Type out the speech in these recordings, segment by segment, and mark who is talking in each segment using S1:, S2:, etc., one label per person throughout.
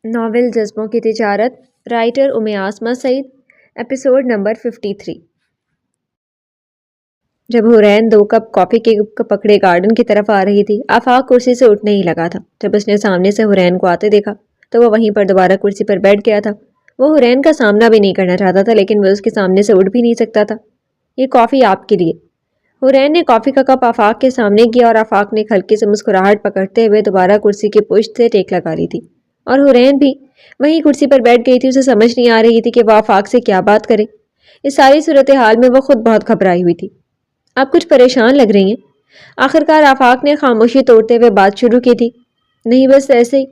S1: Novel جذبوں کی تجارت، writer Asma سعید، episode number 53۔ جب حورین 2 کپ کافی کے پکڑے گارڈن کی طرف آ رہی تھی، آفاق کرسی سے اٹھنے ہی لگا تھا۔ جب اس نے سامنے سے حورین کو آتے دیکھا تو وہ وہیں پر دوبارہ کرسی پر بیٹھ گیا تھا۔ وہ حورین کا سامنا بھی نہیں کرنا چاہتا تھا، لیکن وہ اس کے سامنے سے اٹھ بھی نہیں سکتا تھا۔ یہ کافی آپ کے لیے۔ حورین نے کافی کا کپ آفاق کے سامنے کیا اور آفاق نے ہلکی سے مسکراہٹ پکڑتے ہوئے دوبارہ کرسی کی پشت سے ٹیک لگا لی تھی، اور حورین بھی وہیں کرسی پر بیٹھ گئی تھی۔ اسے سمجھ نہیں آ رہی تھی کہ وہ آفاق سے کیا بات کرے۔ اس ساری صورتحال میں وہ خود بہت گھبرائی ہوئی تھی۔ آپ کچھ پریشان لگ رہی ہیں؟ آخرکار آفاق نے خاموشی توڑتے ہوئے بات شروع کی تھی۔ نہیں، بس ایسے ہی۔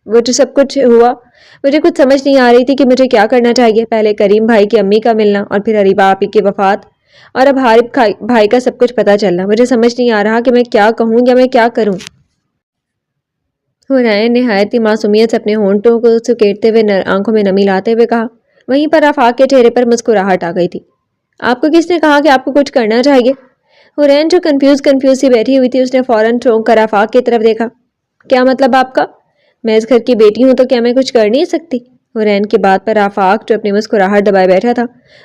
S1: وہ جو سب کچھ ہوا، مجھے کچھ سمجھ نہیں آ رہی تھی کہ مجھے کیا کرنا چاہیے۔ پہلے کریم بھائی کی امی کا ملنا، اور پھر اریبہ آپی کی وفات، اور اب حارب بھائی کا سب کچھ پتہ چلنا۔ مجھے سمجھ نہیں آ رہا کہ میں کیا کہوں یا میں کیا کروں۔ حورین نے نہایت ہی معصومیت سے اپنے ہونٹوں کو سکیڑتے ہوئے آنکھوں میں نمی لاتے ہوئے کہا۔ وہیں پر آفاق کے چہرے پر مسکراہٹ آ گئی تھی۔ آپ کو کس نے کہا کہ آپ کو کچھ کرنا چاہیے؟ حورین جو کنفیوز سی بیٹھی ہوئی تھی، اس نے فوراً چونک کر آفاق کی طرف دیکھا۔ کیا مطلب آپ کا؟ میں اس گھر کی بیٹی ہوں تو کیا میں کچھ کر نہیں سکتی؟ حورین کی بات پر آفاق جو اپنی مسکراہٹ دبائے بیٹھا تھا،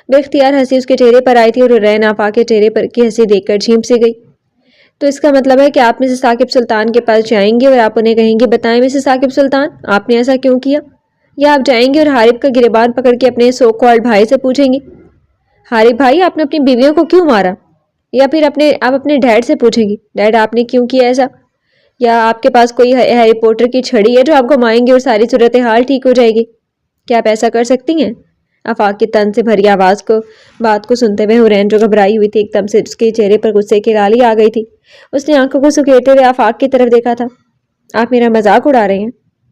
S1: بے اختیار ہنسی اس کے چہرے پر آئی تھی، اور حورین آفاق کے چہرے پر کی ہنسی دیکھ کر جھیپ سی گئی۔ تو اس کا مطلب ہے کہ آپ مسز ثاقب سلطان کے پاس جائیں گے اور آپ انہیں کہیں گے، بتائیں مسز ثاقب سلطان، آپ نے ایسا کیوں کیا؟ یا آپ جائیں گے اور حارب کا گریبان پکڑ کے اپنے سو کالڈ بھائی سے پوچھیں گے، حارب بھائی آپ نے اپنی بیویوں کو کیوں مارا؟ یا پھر آپ اپنے ڈیڈ سے پوچھیں گی، ڈیڈ آپ نے کیوں کیا ایسا؟ یا آپ کے پاس کوئی ہیری پوٹر کی چھڑی ہے جو آپ گھمائیں گے اور ساری صورتحال ٹھیک ہو جائے گی؟ کیا آپ ایسا کر سکتی ہیں؟ آفاق کی تن سے بھری بات کو سنتے ہوئے حورین جو گھبرائی ہوئی تھی، ایک دم سے اس کے چہرے پر غصے کی لالی آ گئی تھی۔ اس نے آنکھوں کو سکیڑتے ہوئے آفاق کی طرف دیکھا تھا۔ آپ میرا مذاق اڑا رہے ہیں؟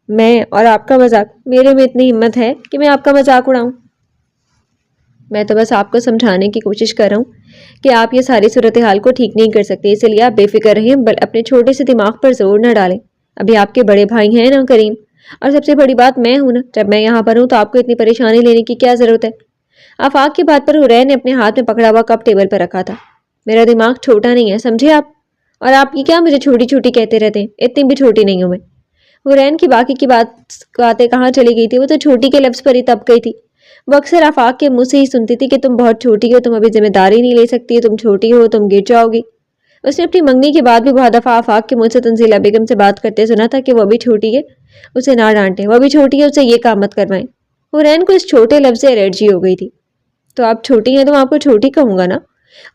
S1: میں اور آپ کا مذاق؟ میرے میں اتنی ہمت ہے کہ میں آپ کا مذاق اڑاؤں؟ میں تو بس آپ کو سمجھانے کی کوشش کر رہا ہوں کہ آپ یہ ساری صورتحال کو ٹھیک نہیں کر سکتے، اس لیے آپ بے فکر رہیں، اپنے چھوٹے سے دماغ پر زور نہ ڈالیں۔ ابھی آپ کے بڑے بھائی ہیں نا کریم، اور سب سے بڑی بات میں ہوں نا۔ جب میں یہاں پر ہوں تو آپ کو اتنی پریشانی لینے کی کیا ضرورت ہے؟ آفاق کی بات پر حورین نے اپنے ہاتھ میں پکڑا ہوا کپ ٹیبل پر رکھا تھا۔ میرا دماغ چھوٹا نہیں ہے، سمجھے آپ؟ اور آپ یہ کیا مجھے چھوٹی چھوٹی کہتے رہتے ہیں؟ اتنی بھی چھوٹی نہیں ہوں میں۔ حورین کی باقی کی باتیں کہاں چلی گئی تھی؟ وہ تو چھوٹی کے لفظ پر ہی تب گئی تھی۔ وہ اکثر آفاق کے منہ سے ہی سنتی تھی کہ تم بہت چھوٹی ہو، تم ابھی ذمہ داری نہیں لے سکتی، تم چھوٹی ہو، تم گر جاؤ گی۔ اس نے اپنی منگنی کے بعد بھی بہت دفعہ آفاق کے منہ سے تنزیلہ بیگم سے بات کرتے سنا تھا کہ وہ بھی چھوٹی ہے، اسے نہ ڈانٹیں، وہ بھی چھوٹی ہے، اسے یہ کام مت کروائیں۔ حورین کو اس چھوٹے لفظ سے الرجی ہو گئی تھی۔ تو آپ چھوٹی ہیں تو میں آپ کو چھوٹی کہوں گا نا،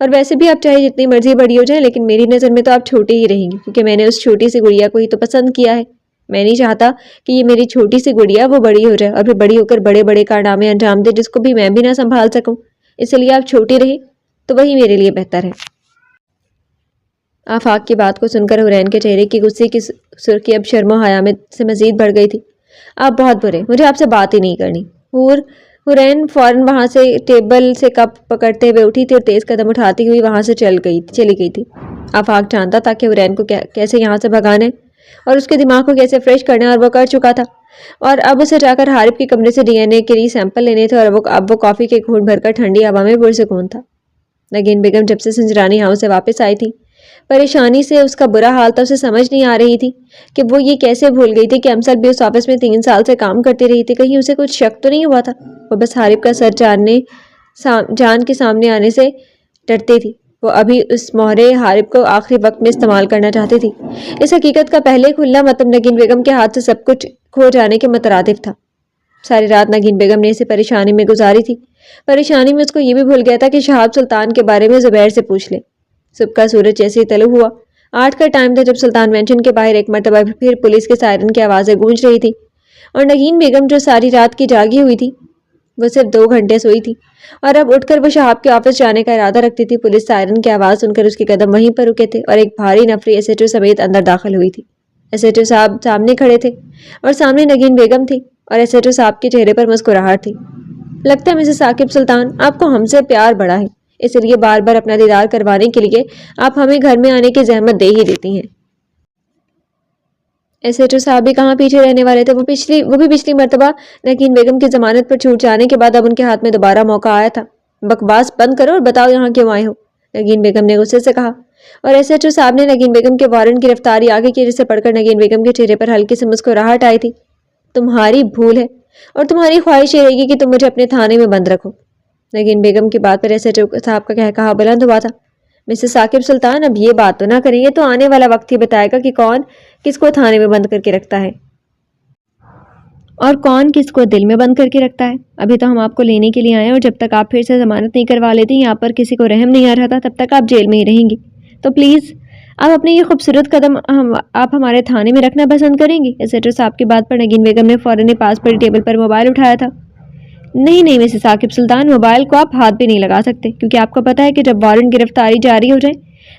S1: اور ویسے بھی آپ چاہے جتنی مرضی بڑی ہو جائیں، لیکن میری نظر میں تو آپ چھوٹی ہی رہیں گی، کیونکہ میں نے اس چھوٹی سی گڑیا کو ہی تو پسند کیا ہے۔ میں نہیں چاہتا کہ یہ میری چھوٹی سی گڑیا وہ بڑی ہو جائے اور پھر بڑی ہو کر بڑے بڑے کارنامے انجام دے جس کو بھی میں بھی نہ سنبھال سکوں۔ اس لیے آپ چھوٹی رہیں تو وہی میرے لیے بہتر ہے۔ آفاق کی بات کو سن کر حورین کے چہرے کی غصے کی سرخی اب شرم و حیا سے مزید بڑھ گئی تھی۔ آپ بہت برے، مجھے آپ سے بات ہی نہیں کرنی۔ حورین فوراً وہاں سے ٹیبل سے کپ پکڑتے ہوئے اٹھی تھی اور تیز قدم اٹھاتی ہوئی وہاں سے چلی گئی تھی۔ آفاق جانتا تھا کہ حورین کو کیسے یہاں سے بھگانے اور اس کے دماغ کو کیسے فریش کرنا، اور وہ کر چکا تھا۔ اور اب اسے جا کر حارب کے کمرے سے ڈی این اے کے ری سیمپل لینے تھے، اور اب وہ کافی کے گھونٹ بھر کر ٹھنڈی ہوا میں پرسکون تھا۔ نگین بیگم جب سے سنجرانی ہاؤس سے واپس آئی تھی، پریشانی سے اس کا برا حال تھا۔ اسے سمجھ نہیں آ رہی تھی کہ وہ یہ کیسے بھول گئی تھی کہ امسل بھی اس آفس میں 3 سال سے کام کرتی رہی تھی۔ کہیں اسے کچھ شک تو نہیں ہوا تھا؟ وہ بس حارب کا سر جان کے سامنے آنے سے ڈرتی تھی۔ وہ ابھی اس مہرے حارب کو آخری وقت میں استعمال کرنا چاہتی تھی۔ اس حقیقت کا پہلے کھلنا مطلب نگین بیگم کے ہاتھ سے سب کچھ کھو جانے کے مترادف تھا۔ ساری رات نگین بیگم نے اسے پریشانی میں گزاری تھی۔ پریشانی میں اس کو یہ بھی بھول گیا تھا کہ شہاب سلطان کے بارے میں زبیر سے پوچھ لے۔ صبح کا سورج جیسے ہی طلوع ہوا، 8 کا ٹائم تھا جب سلطان مینشن کے باہر ایک مرتبہ پھر پولیس کے سائرن کی آوازیں گونج رہی تھی، اور نگین بیگم جو ساری رات کی جاگی ہوئی تھی وہ صرف 2 گھنٹے سوئی تھی، اور اب اٹھ کر وہ شہاب کے آفس جانے کا ارادہ رکھتی تھی۔ پولیس سائرن کی آواز سن کر اس کے قدم وہیں پر رکے تھے، اور ایک بھاری نفری ایس ایچ او سمیت اندر داخل ہوئی تھی۔ ایس ایچ او صاحب سامنے کھڑے تھے، اور سامنے نگین بیگم تھی، اور ایس ایچ او صاحب کے چہرے پر مسکراہٹ تھی۔ لگتا ہے مسز ثاقب سلطان آپ کو ہم سے پیار بڑا ہے، اس لیے بار بار اپنا دیدار کروانے کے لیے آپ ہمیں گھر میں آنے کی زحمت دے ہی دیتی ہیں۔ ایس ایچ او صاحب بھی کہاں پیچھے رہنے والے تھے؟ وہ بھی پچھلی مرتبہ نگین بیگم کی ضمانت پر چھوٹ جانے کے بعد اب ان کے ہاتھ میں دوبارہ موقع آیا تھا۔ بکواس بند کرو اور بتاؤ یہاں کیوں آئے ہو، نگین بیگم نے غصے سے کہا، اور ایس ایچ او صاحب نے نگین بیگم کے وارنٹ کی رفتاری آگے کی، جسے پڑھ کر نگین بیگم کے چہرے پر ہلکی سے مسکراہٹ آئی تھی۔ تمہاری بھول ہے اور تمہاری خواہش یہ رہے گی کہ تم مجھے اپنے تھانے میں بند رکھو۔ نگین بیگم کی بات پر ایس ایچ او صاحب کا کہا بلند ہوا تھا۔ مسز ثاقب سلطان، اب یہ بات تو نہ کریں گے تو آنے والا وقت ہی بتائے گا کہ کون کس کو تھانے میں بند کر کے رکھتا ہے اور کون کس کو دل میں بند کر کے رکھتا ہے۔ ابھی تو ہم آپ کو لینے کے لیے آئے ہیں اور جب تک آپ پھر سے ضمانت نہیں کروا لیتی، یہاں پر کسی کو رحم نہیں آ رہا تھا، تب تک آپ جیل میں ہی رہیں گی۔ تو پلیز آپ اپنے یہ خوبصورت قدم آپ ہمارے تھانے میں رکھنا پسند کریں گی؟ ایس ایچ او صاحب کی بات پر نگین بیگم نے فوراً پاس پڑی ٹیبل پر موبائل اٹھایا تھا۔ نہیں مسز ثاقب سلطان، موبائل کو آپ ہاتھ بھی نہیں لگا سکتے، کیونکہ آپ کو پتہ ہے کہ جب وارنٹ گرفتاری جاری ہو جائے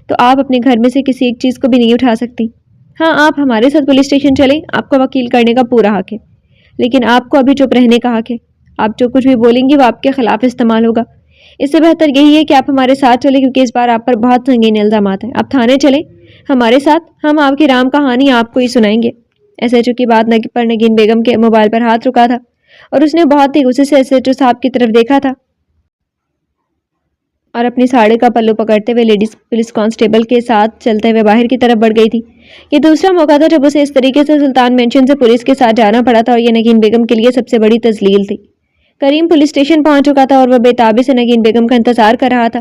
S1: تو آپ اپنے گھر میں سے کسی ایک چیز کو بھی نہیں اٹھا سکتی۔ ہاں، آپ ہمارے ساتھ پولیس اسٹیشن چلیں، آپ کو وکیل کرنے کا پورا حق ہے، لیکن آپ کو ابھی چپ رہنے کا حق ہے۔ آپ جو کچھ بھی بولیں گی وہ آپ کے خلاف استعمال ہوگا۔ اس سے بہتر یہی ہے کہ آپ ہمارے ساتھ چلیں، کیونکہ اس بار آپ پر بہت سنگین الزامات ہیں۔ آپ تھانے چلیں ہمارے ساتھ، ہم آپ کی رام کہانی آپ کو ہی سنائیں گے۔ ایس ایچ او کی بات پر نگین بیگم کے موبائل پر ہاتھ رکا تھا اور اس نے بہت ہی غصے سے ایس ایچ او صاحب کی طرف دیکھا تھا اور اپنی ساڑی کا پلو پکڑتے ہوئے لیڈیز پولیس کانسٹیبل کے ساتھ چلتے ہوئے باہر کی طرف بڑھ گئی تھی۔ یہ دوسرا موقع تھا جب اسے اس طریقے سے سلطان مینشن سے پولیس کے ساتھ جانا پڑا تھا، اور یہ نگین بیگم کے لیے سب سے بڑی تذلیل تھی۔ کریم پولیس اسٹیشن پہنچ چکا تھا اور وہ بے تابی سے نگین بیگم کا انتظار کر رہا تھا۔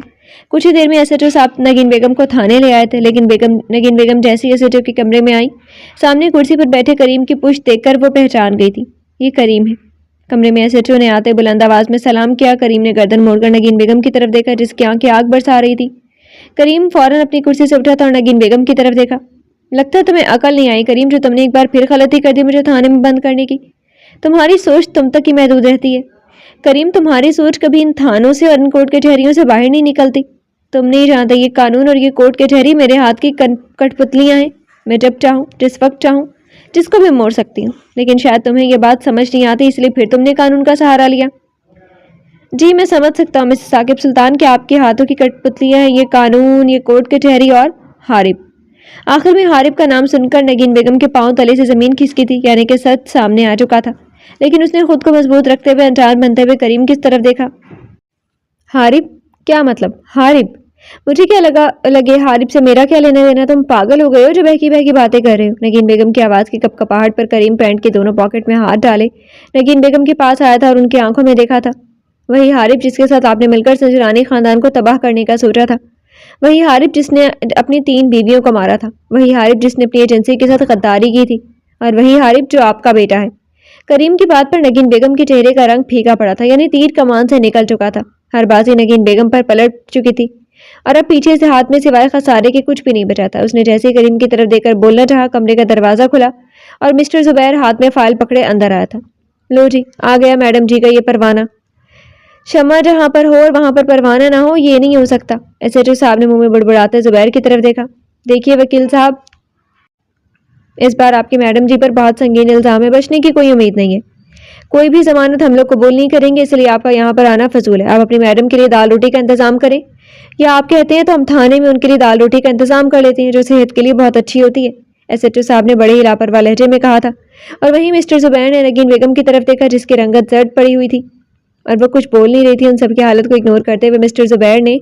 S1: کچھ ہی دیر میں ایس ایچ او صاحب نگین بیگم کو تھانے لے آئے تھے، لیکن نگین بیگم جیسے ایس ایچ او کے کمرے میں آئی، سامنے کرسی پر بیٹھے کریم کی پشت دیکھ کر وہ پہچان گئی تھی، یہ کریم ہے۔ کمرے میں ایس ایچ او نے آتے بلند آواز میں سلام کیا۔ کریم نے گردن موڑ کر نگین بیگم کی طرف دیکھا، جس کی آنکھیں آگ برسا رہی تھی۔ کریم فوراً اپنی کرسی سے اٹھا تھا اور نگین بیگم کی طرف دیکھا۔ لگتا ہے تمہیں عقل نہیں آئی کریم، جو تم نے ایک بار پھر غلطی کر دی مجھے تھانے میں بند کرنے کی۔ تمہاری سوچ تم تک ہی محدود رہتی ہے کریم، تمہاری سوچ کبھی ان تھانوں سے اور ان کورٹ کچہریوں سے باہر نہیں نکلتی۔ تم نہیں جانتے یہ قانون اور یہ کورٹ کچہری میرے ہاتھ کی کٹ پتلیاں ہیں۔ میں جب چاہوں، جس وقت چاہوں، جس کو بھی موڑ سکتی ہوں، لیکن شاید تمہیں یہ بات سمجھ نہیں آتی، اس لیے پھر تم نے قانون کا سہارا لیا۔ جی میں سمجھ سکتا ہوں مسز ثاقب سلطان کہ آپ کے ہاتھوں کی کٹ پتلیاں ہیں، یہ قانون، یہ کورٹ کچہری اور حارب۔ آخر میں حارب کا نام سن کر نگین بیگم کے پاؤں تلے سے زمین کھسکی تھی، یعنی کہ سچ سامنے آ چکا تھا، لیکن اس نے خود کو مضبوط رکھتے ہوئے انجان بنتے ہوئے کریم کی طرف دیکھا۔ حارب؟ کیا مطلب حارب؟ مجھے کیا لگے حارب سے میرا کیا لینا دینا؟ تم پاگل ہو گئے ہو جو بہکی بہکی باتیں کر رہے ہو؟ نگین بیگم کی آواز کی کپ کپاہٹ پر کریم پینٹ کے دونوں پاکٹ میں ہاتھ ڈالے نگین بیگم کے پاس آیا تھا اور ان کی آنکھوں میں دیکھا تھا۔ وہی حارب جس کے ساتھ آپ نے مل کر سنجرانی خاندان کو تباہ کرنے کا سوچا تھا، وہی حارب جس نے اپنی 3 بیویوں کو مارا تھا، وہی حارب جس نے اپنی ایجنسی کے ساتھ غداری کی تھی، اور وہی حارب جو آپ کا بیٹا ہے۔ کریم کی بات پر نگین بیگم کے چہرے کا رنگ پھیکا پڑا تھا، یعنی تیر کمان سے نکل چکا تھا۔ ہر بازی نگین بیگم پر پلٹ چکی تھی اور اب پیچھے سے ہاتھ میں سوائے خسارے کے کچھ بھی نہیں بچا تھا۔ اس نے جیسے کریم کی طرف دیکھ کر بولنا چاہا، کمرے کا دروازہ کھلا اور مسٹر زبیر ہاتھ میں فائل پکڑے اندر آیا تھا۔ لو جی، آ گیا میڈم جی کا یہ پروانہ۔ شمع جہاں پر ہو اور وہاں پر پروانہ نہ ہو، یہ نہیں ہو سکتا۔ ایس ایچ او صاحب نے منہ میں بڑبڑاتے زبیر کی طرف دیکھا۔ دیکھیے وکیل صاحب، اس بار آپ کی میڈم جی پر بہت سنگین الزام ہے، بچنے کی کوئی امید نہیں ہے۔ کوئی بھی ضمانت ہم لوگ قبول نہیں کریں گے، اس لیے آپ کا یہاں پر آنا فضول ہے۔ آپ اپنی میڈم کے لیے دال روٹی کا انتظام کریں، یا آپ کہتے ہیں تو ہم تھانے میں ان کے لیے دال روٹی کا انتظام کر لیتے ہیں، جو صحت کے لیے بہت اچھی ہوتی ہے۔ ایس ایچ او صاحب نے بڑے ہی لاپرواہ لہجے میں کہا تھا، اور وہیں مسٹر زبیر نے نگین بیگم کی طرف دیکھا جس کی رنگت زرد پڑی ہوئی تھی اور وہ کچھ بول نہیں رہی تھی۔ ان سب کی حالت کو اگنور کرتے ہوئے مسٹر زبیر نے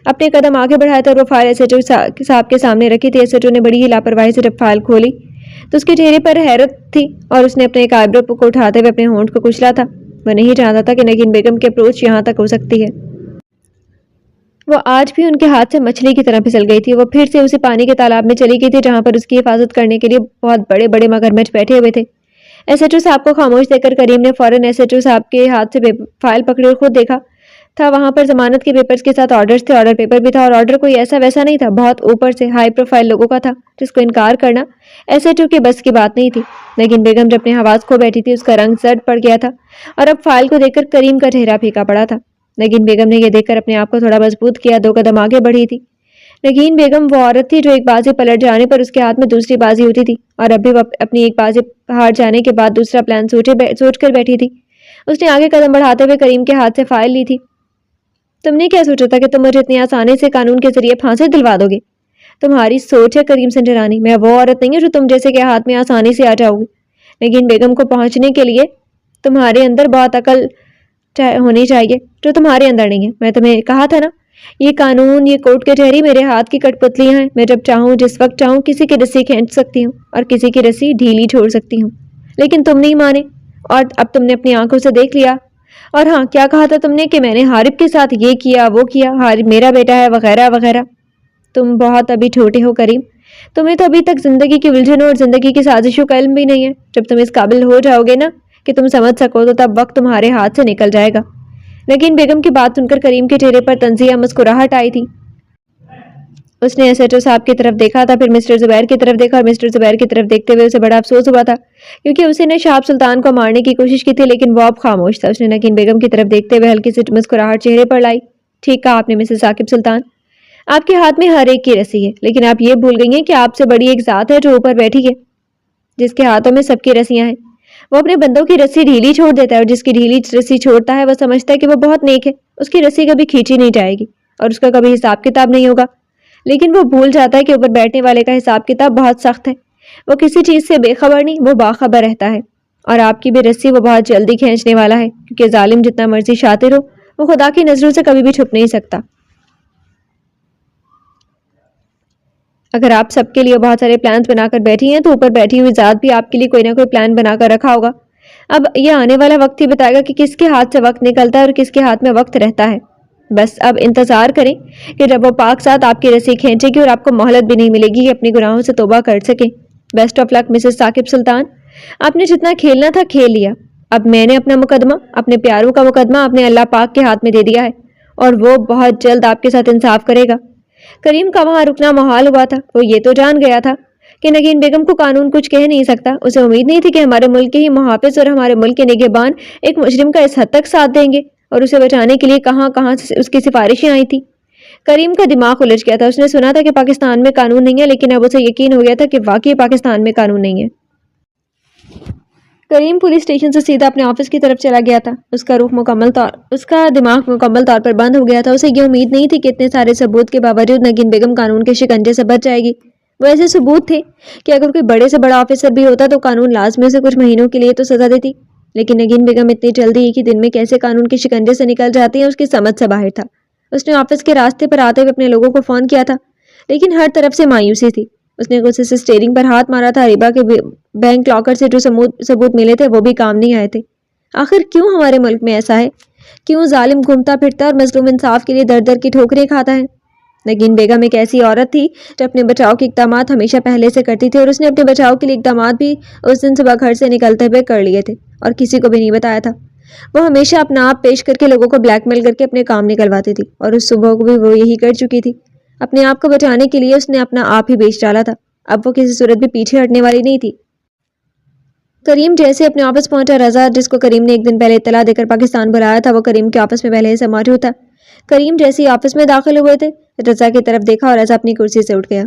S1: اپنے قدم آگے بڑھایا تھا اور وہ فائل ایس ایچ او صاحب کے سامنے رکھی تھی۔ ایس ایچ او نے بڑی ہی لاپرواہی سے جب فائل کھولی تو اس کے چہرے پر حیرت تھی اور اس نے اپنے ایک آئیبرو کو اٹھاتے ہوئے اپنے ہونٹ کو کچلا تھا۔ وہ نہیں جانتا تھا کہ نگین بیگم کی اپروچ یہاں تک ہو سکتی ہے۔ وہ آج بھی ان کے ہاتھ سے مچھلی کی طرح پھسل گئی تھی۔ وہ پھر سے اسی پانی کے تالاب میں چلی گئی تھی جہاں پر اس کی حفاظت کرنے کے لیے بہت بڑے بڑے مگرمچھ بیٹھے ہوئے تھے۔ ایس ایچ او صاحب کو خاموش دیکھ کر کریم نے فوراً ایس ایچ او صاحب کے ہاتھ سے فائل پکڑی اور خود دیکھا تھا وہاں پر ضمانت کے پیپرز کے ساتھ آرڈرز تھے۔ آرڈر پیپر بھی تھا اور آرڈر کوئی ایسا ویسا نہیں تھا، بہت اوپر سے ہائی پروفائل لوگوں کا تھا جس کو انکار کرنا ایس ایچ او کے بس کی بات نہیں تھی۔ لیکن بیگم جب اپنے حواس کھو بیٹھی تھی، اس کا رنگ زرد پڑ گیا تھا اور اب فائل کو دیکھ کر کریم کا چہرہ پھیکا پڑا تھا۔ نگین بیگم نے یہ دیکھ کر اپنے آپ کو تھوڑا مضبوط کیا، 2 قدم آگے بڑھی تھی۔ نگین بیگم وہ عورت تھی جو ایک بازی پلٹ جانے پر اس کے ہاتھ میں دوسری بازی ہوتی تھی، اور اب بھی وہ اپنی ایک بازی ہار جانے کے بعد دوسرا پلان سوچ کر بیٹھی تھی۔ اس نے آگے قدم بڑھاتے ہوئے کریم کے ہاتھ سے فائل لی تھی۔ تم نے کیا سوچا تھا کہ تم مجھے اتنی آسانی سے قانون کے ذریعے پھانسی دلوا دو گے؟ تمہاری سوچ ہے کریم سنجرانی، میں وہ عورت نہیں ہوں جو تم جیسے کے ہاتھ میں آسانی سے آ جاؤ گی۔ نگین بیگم کو پہنچنے کے لیے تمہارے اندر بہت عقل ہونی چاہیے جو تمہارے اندر نہیں ہے۔ میں تمہیں کہا تھا نا، یہ قانون، یہ کورٹ کچہری میرے ہاتھ کی کٹ پتلیاں ہیں۔ میں جب چاہوں، جس وقت چاہوں، کسی کی رسی کھینچ سکتی ہوں اور کسی کی رسی ڈھیلی چھوڑ سکتی ہوں، لیکن تم نہیں مانے۔ اور اب تم نے اپنی آنکھوں سے دیکھ لیا. اور ہاں, کیا کہا تھا تم نے کہ میں نے حارب کے ساتھ یہ کیا وہ کیا, حارب میرا بیٹا ہے وغیرہ وغیرہ. تم بہت ابھی چھوٹے ہو کریم, تمہیں تو ابھی تک زندگی کی الجھنوں اور زندگی کی سازشوں کا علم بھی نہیں ہے. جب تم اس قابل ہو جاؤ گے نا کہ تم سمجھ سکو تو تب وقت تمہارے ہاتھ سے نکل جائے گا. لیکن بیگم کی بات سن کر کریم کے چہرے پر تنزیہ مسکراہٹ آئی تھی. اس نے ایس ایچ او صاحب کی طرف دیکھا تھا, پھر مسٹر زبیر کی طرف دیکھا, اور مسٹر زبیر کی طرف دیکھتے ہوئے اسے بڑا افسوس ہوا تھا کیونکہ اسے نے شہاب سلطان کو مارنے کی کوشش کی تھی, لیکن وہ اب خاموش تھا. اس نے نگین بیگم کی طرف دیکھتے ہوئے ہلکی سی مسکراہٹ چہرے پر لائی. ٹھیک کہا آپ نے مسز ثاقب سلطان, آپ کے ہاتھ میں ہر ایک کی رسی ہے, لیکن آپ یہ بھول گئی ہیں کہ آپ سے بڑی ایک ذات ہے جو اوپر بیٹھی ہے, جس کے ہاتھوں میں سب کی رسیاں ہیں. وہ اپنے بندوں کی رسی ڈھیلی چھوڑ دیتا ہے, اور جس کی ڈھیلی رسی چھوڑتا ہے وہ سمجھتا ہے کہ وہ بہت نیک ہے, اس کی رسی کبھی کھینچی نہیں جائے گی اور اس کا کبھی حساب کتاب نہیں ہوگا. لیکن وہ بھول جاتا ہے کہ اوپر بیٹھنے والے کا حساب کتاب بہت سخت ہے. وہ کسی چیز سے بے خبر نہیں, وہ باخبر رہتا ہے. اور آپ کی بھی رسی وہ بہت جلدی کھینچنے والا ہے, کیونکہ ظالم جتنا مرضی شاطر ہو وہ خدا کی نظروں سے کبھی بھی چھپ نہیں سکتا. اگر آپ سب کے لیے بہت سارے پلانز بنا کر بیٹھی ہیں تو اوپر بیٹھی ہوئی ذات بھی آپ کے لیے کوئی نہ کوئی پلان بنا کر رکھا ہوگا. اب یہ آنے والا وقت ہی بتائے گا کہ کس کے ہاتھ سے وقت نکلتا ہے اور کس کے ہاتھ میں وقت رہتا ہے. بس اب انتظار کریں کہ جب وہ پاک ساتھ آپ کی رسی کھینچے گی اور آپ کو مہلت بھی نہیں ملے گی کہ اپنی گناہوں سے توبہ کر سکیں. Best of luck Mrs Saqib Sultan, آپ نے جتنا کھیلنا تھا کھیل لیا. اب میں نے اپنا مقدمہ, اپنے پیاروں کا مقدمہ اپنے اللہ پاک کے ہاتھ میں دے دیا ہے, اور وہ بہت جلد آپ کے ساتھ انصاف کرے گا. کریم کا وہاں رکنا محال ہوا تھا. وہ یہ تو جان گیا تھا کہ نگین بیگم کو قانون کچھ کہہ نہیں سکتا. اسے امید نہیں تھی کہ ہمارے ملک کے ہی محافظ اور ہمارے ملک کے نگہبان ایک مجرم کا اس حد تک ساتھ دیں گے, اور اسے بچانے کے لیے کہاں کہاں سے اس کی سفارشیں آئی تھی. کریم کا دماغ الجھ گیا تھا. اس نے سنا تھا کہ پاکستان میں قانون نہیں ہے, لیکن اب اسے یقین ہو گیا تھا کہ واقعی پاکستان میں قانون نہیں ہے. کریم پولیس اسٹیشن سے سیدھا اپنے آفس کی طرف چلا گیا تھا. اس کا دماغ مکمل طور پر بند ہو گیا تھا. اسے یہ امید نہیں تھی کہ اتنے سارے ثبوت کے باوجود نگین بیگم قانون کے شکنجے سے بچ جائے گی. وہ ایسے ثبوت تھے کہ اگر کوئی بڑے سے بڑا آفیسر بھی ہوتا تو قانون لازمی سے کچھ مہینوں کے لیے تو سزا دیتی, لیکن نگین بیگم اتنی جلدی ایک ہی دن میں کیسے قانون کے شکنجے سے نکل جاتی ہیں اس کی سمجھ سے باہر تھا. اس نے آفس کے راستے پر آتے ہوئے اپنے لوگوں کو فون کیا تھا, لیکن ہر طرف سے مایوسی تھی. اس نے غصے سے اسٹیئرنگ پر ہاتھ مارا تھا. ریبا کے بینک لاکر سے جو ثبوت ملے تھے وہ بھی کام نہیں آئے تھے. آخر کیوں ہمارے ملک میں ایسا ہے؟ کیوں ظالم گھومتا پھرتا اور مظلوم انصاف کے لیے در در کی ٹھوکریں کھاتا ہے؟ نگین بیگم ایک ایسی عورت تھی جو اپنے بچاؤ کے اقدامات ہمیشہ پہلے سے کرتی تھی, اور اس نے اپنے بچاؤ کے لیے اقدامات بھی اس دن صبح گھر سے نکلتے ہوئے کر لیے تھے اور کسی کو بھی نہیں بتایا تھا. وہ ہمیشہ اپنا آپ پیش کر کے لوگوں کو بلیک میل کر کے اپنے کام نکلواتی تھی, اور اس صبح کو بھی وہ یہی کر چکی تھی. اپنے آپ کو بچانے کے لیے اس نے اپنا آپ ہی بیچ ڈالا تھا. اب وہ کسی صورت بھی پیچھے ہٹنے والی نہیں تھی. کریم جیسے اپنے آفس پہنچا, رضا جس کو کریم نے ایک دن پہلے اطلاع دے کر پاکستان بلایا تھا وہ کریم کے آفس میں پہلے سے موجود تھا. کریم جیسے ہی آفس میں داخل ہوئے تھے رضا کی طرف دیکھا اور رضا اپنی کرسی سے اٹھ گیا.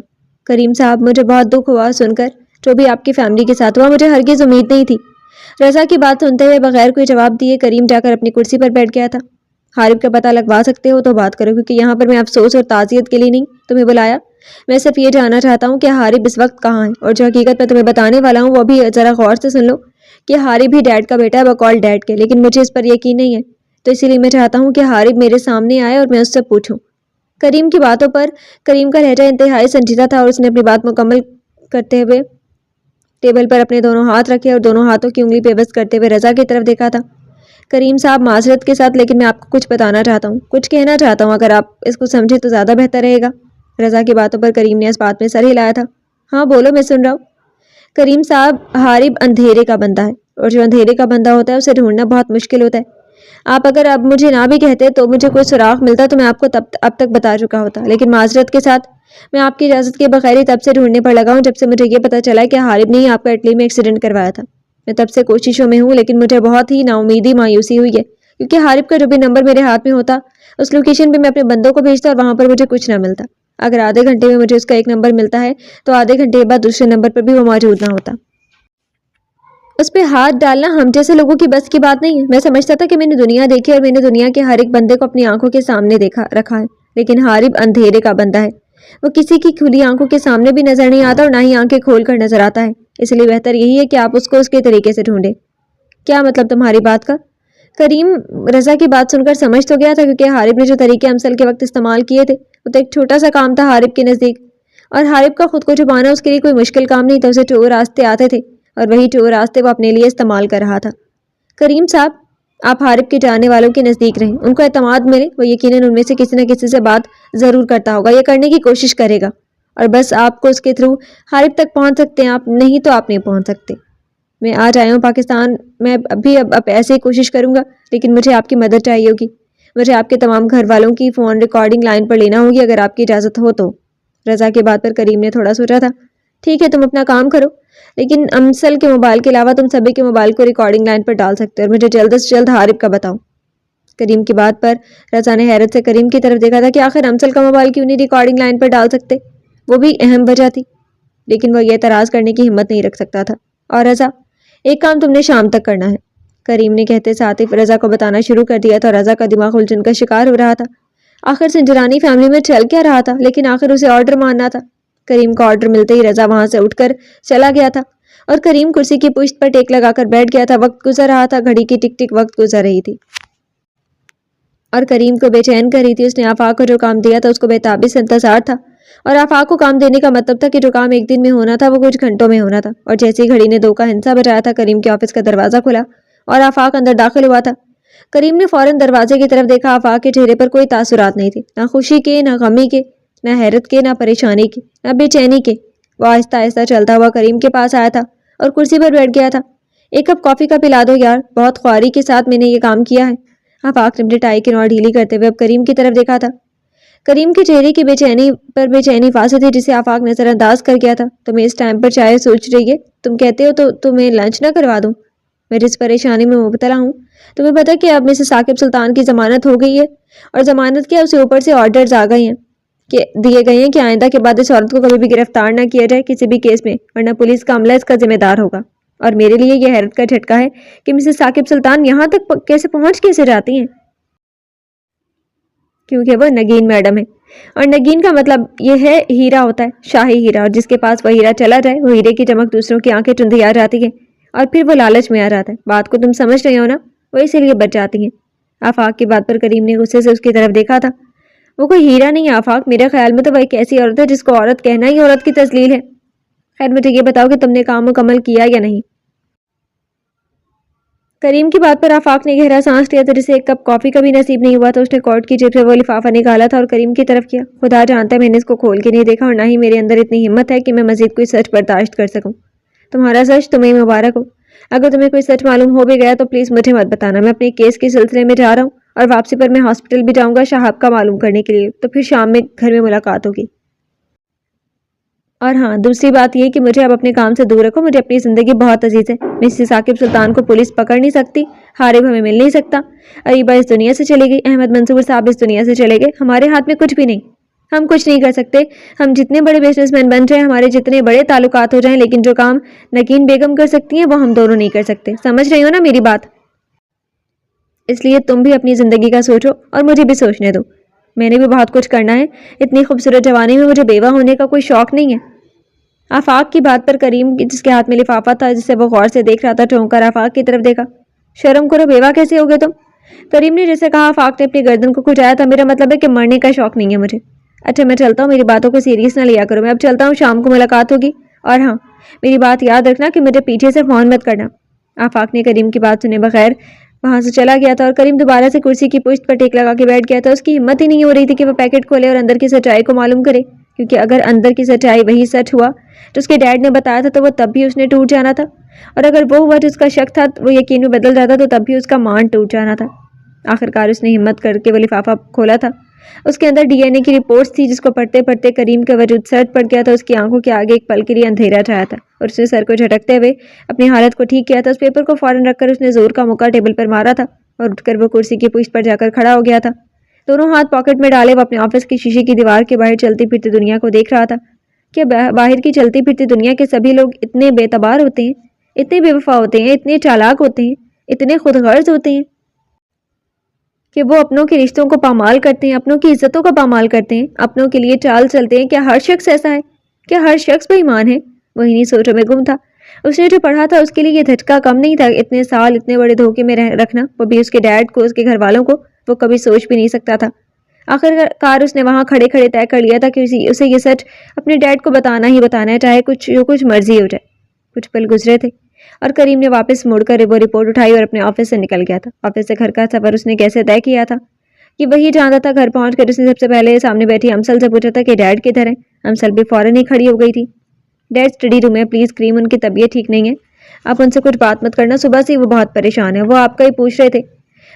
S1: کریم صاحب, مجھے بہت دکھ ہوا سن کر, جو بھی آپ کی فیملی کے ساتھ ہوا مجھے ہرگز امید نہیں تھی. رضا کی بات سنتے ہوئے بغیر کوئی جواب دیے کریم جا کر اپنی کرسی پر بیٹھ گیا تھا. حارب کا پتہ لگوا سکتے ہو تو بات کرو, کیونکہ یہاں پر میں افسوس اور تعزیت کے لیے نہیں تمہیں بلایا. میں صرف یہ جاننا چاہتا ہوں کہ حارب اس وقت کہاں ہے, اور جو حقیقت میں تمہیں بتانے والا ہوں وہ بھی ذرا غور سے سن لو کہ حارب ہی ڈیڈ کا بیٹا ہے بقول ڈیڈ کے, لیکن مجھے اس پر یقین نہیں ہے, تو اسی لیے میں چاہتا ہوں کہ حارب میرے سامنے آئے اور میں اس سے پوچھوں. کریم کی باتوں پر کریم کا لہجہ انتہائی سنجیدہ تھا, اور اس نے اپنی بات مکمل کرتے ہوئے ٹیبل پر اپنے دونوں ہاتھ رکھے اور دونوں ہاتھوں کی انگلی پیوست کرتے ہوئے رضا کی طرف دیکھا تھا. کریم صاحب, معذرت کے ساتھ, لیکن میں آپ کو کچھ بتانا چاہتا ہوں, کچھ کہنا چاہتا ہوں. اگر آپ اس کو سمجھے تو زیادہ بہتر رہے گا. رضا کی باتوں پر کریم نے اس بات میں سر ہلایا تھا. ہاں بولو, میں سن رہا ہوں. کریم صاحب, حارب اندھیرے کا بندہ ہے, اور جو اندھیرے کا بندہ ہوتا ہے اسے ڈھونڈنا بہت مشکل ہوتا ہے. آپ اگر اب مجھے نہ بھی کہتے تو مجھے کوئی سراغ ملتا تو میں آپ کو اب تک بتا چکا ہوتا, لیکن معذرت کے ساتھ میں آپ کی اجازت کے بغیر ہی تب سے ڈھونڈنے پر لگا ہوں جب سے مجھے یہ پتا چلا کہ حارب نے ہی آپ کا اٹلی میں ایکسیڈنٹ کروایا تھا. میں تب سے کوششوں میں ہوں, لیکن مجھے بہت ہی نا امیدی مایوسی ہوئی ہے, کیونکہ حارب کا جو بھی نمبر میرے ہاتھ میں ہوتا اس لوکیشن پہ میں اپنے بندوں کو بھیجتا اور وہاں پر مجھے کچھ نہ ملتا. اگر آدھے گھنٹے میں مجھے اس کا ایک نمبر ملتا ہے تو آدھے گھنٹے بعد دوسرے نمبر پر بھی وہ موجود نہ ہوتا. اس پہ ہاتھ ڈالنا ہم جیسے لوگوں کی بس کی بات نہیں ہے. میں سمجھتا تھا کہ میں نے دنیا دیکھی اور میں نے دنیا کے ہر ایک بندے کو اپنی آنکھوں کے سامنے رکھا ہے, لیکن حارب اندھیرے کا بندہ ہے. وہ کسی کی کھلی آنکھوں کے سامنے بھی نظر نہیں آتا اور نہ ہی آنکھیں کھول کر نظر آتا ہے. اس لیے بہتر یہی ہے کہ آپ اس کو اس کے طریقے سے ڈھونڈیں. کیا مطلب تمہاری بات کا؟ کریم رضا کی بات سن کر سمجھ تو گیا تھا, کیونکہ حارب نے جو طریقے امثل کے وقت استعمال کیے تھے وہ تو ایک چھوٹا سا کام تھا حارب کے نزدیک, اور حارب کا خود کو چھپانا اس کے لیے کوئی مشکل کام نہیں تھا. اسے 4 راستے آتے تھے اور وہی 4 راستے وہ اپنے لیے استعمال کر رہا تھا. کریم صاحب آپ حارب کے جانے والوں کے نزدیک رہیں, ان کو اعتماد ملے, وہ یقیناً ان میں سے کسی نہ کسی سے بات ضرور کرتا ہوگا یا کرنے کی کوشش کرے گا, اور بس آپ کو اس کے تھرو حارب تک پہنچ سکتے ہیں آپ, نہیں تو آپ نہیں پہنچ سکتے. میں آج آیا ہوں پاکستان, میں اب ایسے ہی کوشش کروں گا, لیکن مجھے آپ کی مدد چاہیے ہوگی. مجھے آپ کے تمام گھر والوں کی فون ریکارڈنگ لائن پر لینا ہوگی اگر آپ کی اجازت ہو تو. رضا کی بات پر کریم نے تھوڑا سوچا تھا. ٹھیک ہے, تم اپنا کام کرو, لیکن امسل کے موبائل کے علاوہ تم سبھی کے موبائل کو ریکارڈنگ لائن پر ڈال سکتے ہو, اور مجھے جلد سے جلد حارب کا بتاؤ. کریم کی بات پر رضا نے حیرت سے کریم کی طرف دیکھا تھا کہ آخر امسل کا موبائل کیوں نہیں ریکارڈنگ لائن پر ڈال سکتے, وہ بھی اہم وجہ تھی. لیکن وہ یہ اعتراض کرنے کی ہمت نہیں رکھ سکتا تھا. اور رضا, ایک کام تم نے شام تک کرنا ہے, کریم نے کہتے ساتھ ہی رضا کو بتانا شروع کر دیا تھا. رضا کا دماغ الجھن کا شکار ہو رہا تھا. آخر سنجرانی فیملی میں چل کیا رہا تھا, لیکن آخر اسے آرڈر ماننا تھا. کریم کو آرڈر ملتے ہی رضا وہاں سے اٹھ کر چلا گیا تھا, اور کریم کرسی کی پشت پر ٹیک لگا کر بیٹھ گیا تھا. وقت گزر رہا تھا, گھڑی کی ٹک ٹک وقت گزر رہی تھی اور کریم کو بے چین کر رہی تھی. اس نے آفاق کو جو کام دیا تھا اس کو بےتابی سے انتظار تھا, اور آفاق کو کام دینے کا مطلب تھا کہ جو کام ایک دن میں ہونا تھا وہ کچھ گھنٹوں میں ہونا تھا. اور جیسے ہی گھڑی نے 2 کا ہندسہ بجایا تھا, کریم کے آفس کا دروازہ کھلا اور آفاق اندر داخل ہوا تھا. کریم نے فوراً دروازے کی طرف دیکھا. آفاق کے چہرے پر کوئی تاثرات نہیں تھے, نہ خوشی کے, نہ غمی کے, نہ حیرت کے, نہ پریشانی کے, نہ بے چینی کے. وہ آہستہ آہستہ چلتا ہوا کریم کے پاس آیا تھا اور کرسی پر بیٹھ گیا تھا. ایک کپ کافی کا پلا دو یار, بہت خواری کے ساتھ میں نے یہ کام کیا ہے. آفاق نے اپنی ٹائی کی نوٹ ڈھیلی کرتے ہوئے اب کریم کی طرف دیکھا تھا. کریم کے چہرے کی بے چینی فاسد تھی جسے آفاق نظر انداز کر گیا تھا. تمہیں اس ٹائم پر چائے سوچ رہی ہے, تم کہتے ہو تو تمہیں لنچ نہ کروا دوں. میں جس پریشانی میں مبتلا ہوں, تمہیں پتہ کہ اب مسز ثاقب سلطان کی ضمانت ہو گئی ہے, اور ضمانت کیا, اسے اوپر سے آرڈرز آ گئے ہیں کہ دیے گئے ہیں کہ آئندہ کے بعد اس عورت کو کبھی بھی گرفتار نہ کیا جائے کسی بھی کیس میں, ورنہ پولیس کا عملہ اس کا ذمہ دار ہوگا. اور میرے لیے یہ حیرت کا جھٹکا ہے کہ مسز ثاقب سلطان یہاں تک کیسے جاتی ہیں, کیونکہ وہ نگین میڈم ہے. اور نگین کا مطلب یہ ہے ہیرا ہوتا ہے, شاہی ہیرا, اور جس کے پاس وہ ہیرا چلا جائے وہ ہیرے کی چمک دوسروں کی آنکھیں چندھیا جاتی ہے, اور پھر وہ لالچ میں آ جاتا ہے. بات کو تم سمجھ رہے ہو نا, وہ اسی لیے بچ جاتی ہیں. آفاق کی بات پر کریم نے غصے سے اس کی طرف دیکھا تھا. وہ کوئی ہیرا نہیں ہے آفاق, میرے خیال میں تو وہ ایک ایسی عورت ہے جس کو عورت کہنا ہی عورت کی تذلیل ہے. خیر مجھے یہ بتاؤ کہ تم نے کام مکمل کیا یا نہیں. کریم کی بات پر آفاق نے گہرا سانس لیا, تو جسے ایک کپ کافی کا بھی نصیب نہیں ہوا تو اس نے کوٹ کی جیب سے وہ لفافہ نکالا تھا اور کریم کی طرف کیا. خدا جانتا ہے میں نے اس کو کھول کے نہیں دیکھا, اور نہ ہی میرے اندر اتنی ہمت ہے کہ میں مزید کوئی سچ برداشت کر سکوں. تمہارا سچ تمہیں مبارک ہو. اگر تمہیں کوئی سچ معلوم ہو بھی گیا تو پلیز مجھے مت بتانا. میں اپنے کیس کے سلسلے میں جا رہا ہوں, اور واپسی پر میں ہاسپٹل بھی جاؤں گا شہاب کا معلوم کرنے کے لیے, تو پھر شام میں گھر میں ملاقات ہوگی. اور ہاں, دوسری بات یہ کہ مجھے اب اپنے کام سے دور رکھو. مجھے اپنی زندگی بہت عزیز ہے. مسز ثاقب سلطان کو پولیس پکڑ نہیں سکتی, حارب ہمیں مل نہیں سکتا, اریبہ اس دنیا سے چلے گئی, احمد منصور صاحب اس دنیا سے چلے گئے. ہمارے ہاتھ میں کچھ بھی نہیں, ہم کچھ نہیں کر سکتے. ہم جتنے بڑے بزنس مین بن جائیں, ہمارے جتنے بڑے تعلقات ہو جائیں, لیکن جو کام نگین بیگم کر سکتی ہیں وہ ہم دونوں نہیں کر سکتے. سمجھ رہی ہو نا میری بات؟ اس لیے تم بھی اپنی زندگی کا سوچو اور مجھے بھی سوچنے دو. میں نے بھی بہت کچھ کرنا ہے. اتنی خوبصورت جوانی میں مجھے بیوہ ہونے کا کوئی شوق نہیں ہے. آفاق کی بات پر کریم جس کے ہاتھ میں لفافہ تھا جسے وہ غور سے دیکھ رہا تھا, ٹھونک کر آفاق کی طرف دیکھا. شرم کرو, بیوہ کیسے ہوگے تم؟ کریم نے جیسے کہا. آفاق نے اپنی گردن کو کھجایا تھا. میرا مطلب ہے کہ مرنے کا شوق نہیں ہے مجھے. اچھا میں چلتا ہوں, میری باتوں کو سیریس نہ لیا کرو. میں اب چلتا ہوں, شام کو ملاقات ہوگی. اور ہاں, میری بات یاد رکھنا کہ مجھے پیچھے سے فون مت کرنا. آفاق نے کریم کی بات سنے بغیر وہاں سے چلا گیا تھا, اور کریم دوبارہ سے کرسی کی پشت پر ٹیک لگا کے بیٹھ گیا تھا. اس کی ہمت ہی نہیں ہو رہی تھی کہ وہ پیکٹ کھولے اور اندر کی سچائی کو معلوم کرے, کیونکہ اگر اندر کی سچائی وہی سچ ہوا جو اس کے ڈیڈ نے بتایا تھا تو وہ تب بھی اس نے ٹوٹ جانا تھا, اور اگر وہ ہوا جو اس کا شک تھا وہ یقین میں بدل جاتا تو تب بھی اس کا مان ٹوٹ جانا تھا. آخرکار اس نے ہمت کر کے وہ لفافہ کھولا تھا. اس کے اندر ڈی این اے کی رپورٹس تھی جس کو پڑھتے پڑھتے کریم کا وجود سرد پڑ گیا تھا. اس کی آنکھوں کے آگے ایک پل کے لیے اندھیرا چھایا تھا, اور اس نے سر کو جھٹکتے ہوئے اپنی حالت کو ٹھیک کیا تھا. اس پیپر کو فوراً رکھ کر اس نے زور کا مکہ ٹیبل پر مارا تھا, اور اٹھ کر وہ کرسی کی پشت پر جا کر کھڑا ہو گیا تھا. دونوں ہاتھ پاکٹ میں ڈالے وہ اپنے آفس کی شیشے کی دیوار کے باہر چلتی پھرتی دنیا کو دیکھ رہا تھا. کہ باہر کی چلتی پھرتی دنیا کے سبھی لوگ اتنے بے اعتبار ہوتے ہیں, اتنے بے وفا ہوتے ہیں, اتنے چالاک ہوتے ہیں, اتنے خود غرض ہوتے ہیں کہ وہ اپنوں کے رشتوں کو پامال کرتے ہیں, اپنوں کی عزتوں کو پامال کرتے ہیں, اپنوں کے لیے چال چلتے ہیں. کیا ہر شخص ایسا ہے؟ کیا ہر شخص بے ایمان ہے؟ وہ انہیں سوچوں میں گم تھا. اس نے جو پڑھا تھا اس کے لیے یہ دھچکا کم نہیں تھا. اتنے سال اتنے بڑے دھوکے میں رکھنا, وہ بھی اس کے ڈیڈ کو, اس کے گھر والوں کو, وہ کبھی سوچ بھی نہیں سکتا تھا. آخرکار اس نے وہاں کھڑے کھڑے طے کر لیا تھا کہ اسے یہ سچ اپنے ڈیڈ کو بتانا ہی بتانا ہے, چاہے کچھ مرضی ہو جائے. کچھ پل گزرے تھے اور کریم نے واپس مڑ کر وہ رپورٹ اٹھائی اور اپنے آفس سے نکل گیا تھا. آفس سے گھر کا سفر اس نے کیسے طے کیا تھا یہ وہی جانتا تھا. گھر پہنچ کر اس نے سب سے پہلے سامنے بیٹھی امسل سے پوچھا تھا کہ ڈیڈ کدھر ہے. امسل بھی فوراً ہی کھڑی ہو گئی تھی. ڈیڈ اسٹڈی روم ہے, پلیز کریم, ان کی طبیعت ٹھیک نہیں ہے, آپ ان سے کچھ بات مت کرنا, صبح سے وہ بہت پریشان ہے, وہ آپ کا ہی پوچھ رہے تھے.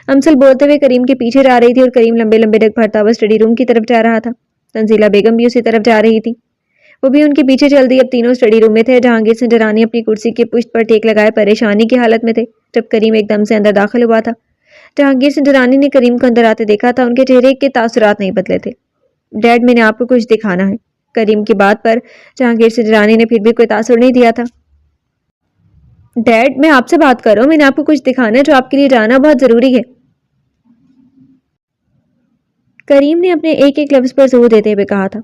S1: امسل بولتے ہوئے کریم کے پیچھے جا رہی تھی اور کریم لمبے لمبے ڈگ بھرتا ہوا اسٹڈی روم کی طرف جا رہا تھا. تنزیلہ بیگم بھی اسی طرف جا رہی تھی, وہ بھی ان کے پیچھے چل دی. اب تینوں اسٹڈی روم میں تھے. جہانگیر سنگھ ڈرانی اپنی کرسی کی پشت پر ٹیک لگائے پریشانی کی حالت میں تھے جب کریم ایک دم سے اندر داخل ہوا تھا. جہانگیر سنگھ ڈرانی نے کریم کو اندر آتے دیکھا تھا. ان کے چہرے کے تاثرات نہیں بدلے تھے. ڈیڈ, میں نے آپ کو کچھ دکھانا ہے. کریم کی بات پر جہانگیر سنگھ ڈرانی نے پھر بھی کوئی تاثر نہیں دیا تھا. ڈیڈ, میں آپ سے بات کر رہا ہوں, میں نے آپ کو کچھ دکھانا ہے جو آپ کے لیے جانا بہت ضروری ہے. کریم نے اپنے ایک ایک لفظ پر زور دیتے ہوئے کہا تھا.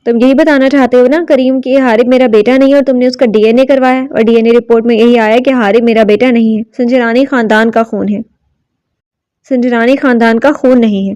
S1: تم یہی بتانا چاہتے ہو نا کریم کہ حارب میرا بیٹا نہیں ہے اور تم نے اس کا ڈی این اے کروایا ہے, اور ڈی این اے رپورٹ میں یہی آیا کہ حارب میرا بیٹا نہیں ہے, سنجرانی خاندان کا خون ہے. سنجرانی خاندان کا خون نہیں ہے.